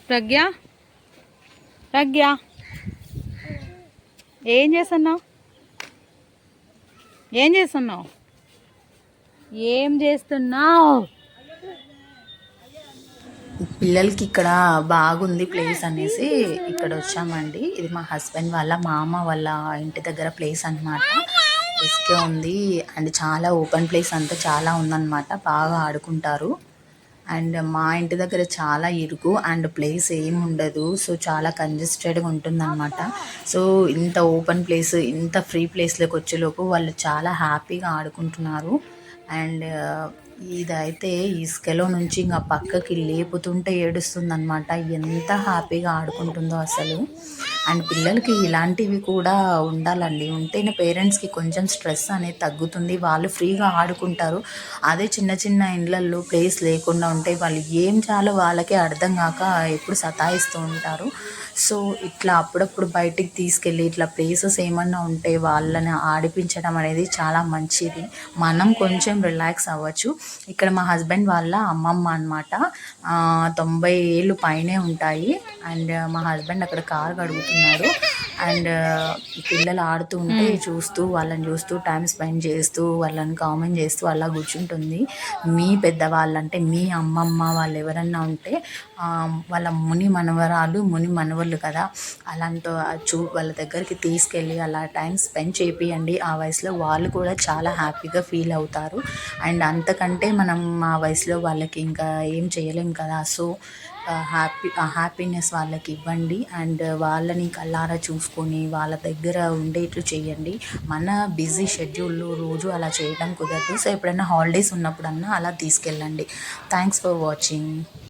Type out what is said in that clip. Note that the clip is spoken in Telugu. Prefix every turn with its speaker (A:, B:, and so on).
A: ప్రజ్ఞ ప్రజ్ఞ ఏం చేస్తున్నావు? ఏం చేస్తున్నావు? ఏం చేస్తున్నావు?
B: పిల్లలకి ఇక్కడ బాగుంది ప్లేస్ అనేసి ఇక్కడ వచ్చామండి. ఇది మా హస్బెండ్ వాళ్ళ మామ వాళ్ళ ఇంటి దగ్గర ప్లేస్ అనమాట. రిస్కే ఉంది అండ్ చాలా ఓపెన్ ప్లేస్ అంతా చాలా ఉందన్నమాట. బాగా ఆడుకుంటారు. అండ్ మా ఇంటి దగ్గర చాలా ఇరుకు అండ్ ప్లేస్ ఏమి ఉండదు. సో చాలా కంజెస్టెడ్గా ఉంటుందన్నమాట. సో ఇంత ఓపెన్ ప్లేస్, ఇంత ఫ్రీ ప్లేస్లోకి వచ్చేలోపు వాళ్ళు చాలా హ్యాపీగా ఆడుకుంటున్నారు. అండ్ ఇదైతే ఇసుకలో నుంచి ఇంకా పక్కకి లేపుతుంటే ఏడుస్తుందన్నమాట. ఎంత హ్యాపీగా ఆడుకుంటుందో అసలు. అండ్ పిల్లలకి ఇలాంటివి కూడా ఉండాలండి. ఉంటేనే పేరెంట్స్కి కొంచెం స్ట్రెస్ అనేది తగ్గుతుంది. వాళ్ళు ఫ్రీగా ఆడుకుంటారు. అదే చిన్న చిన్న ఇండ్లల్లో ప్లేస్ లేకుండా ఉంటే వాళ్ళు ఏం చేయాలో వాళ్ళకే అర్థం కాక ఎప్పుడు సతాయిస్తూ ఉంటారు. సో ఇట్లా అప్పుడప్పుడు బయటికి తీసుకెళ్ళి ఇట్లా ప్లేసెస్ ఏమన్నా ఉంటే వాళ్ళని ఆడిపించడం అనేది చాలా మంచిది. మనం కొంచెం రిలాక్స్ అవ్వచ్చు. ఇక్కడ మా హస్బెండ్ వాళ్ళ అమ్మమ్మ అనమాట. 90 ఏళ్ళు పైనే ఉంటాయి. అండ్ మా హస్బెండ్ అక్కడ కారు కడుగుతున్నాడు. అండ్ పిల్లలు ఆడుతూ ఉంటే చూస్తూ, వాళ్ళని చూస్తూ, టైం స్పెండ్ చేస్తూ, వాళ్ళని కామెంట్ చేస్తూ అలా కూర్చుంటుంది. మీ పెద్దవాళ్ళు అంటే మీ అమ్మమ్మ వాళ్ళు ఎవరన్నా ఉంటే వాళ్ళ ముని మనవరాలు, ముని మనవళ్ళు కదా, అలాంటి వాళ్ళ దగ్గరికి తీసుకెళ్ళి అలా టైం స్పెండ్ చేపియండి. ఆ వయసులో వాళ్ళు కూడా చాలా హ్యాపీగా ఫీల్ అవుతారు. అండ్ అంతకంటే మనం ఆ వయసులో వాళ్ళకి ఇంకా ఏం చేయలేం కదా. సో హ్యాపీనెస్ వాళ్ళకి ఇవ్వండి. అండ్ వాళ్ళని కళ్ళారా చూసుకొని వాళ్ళ దగ్గర ఉండేట్లు చేయండి. మన బిజీ షెడ్యూల్లో రోజు అలా చేయడం కుదరదు. సో ఎప్పుడైనా హాలిడేస్ ఉన్నప్పుడన్నా అలా తీసుకెళ్ళండి. Thanks for watching.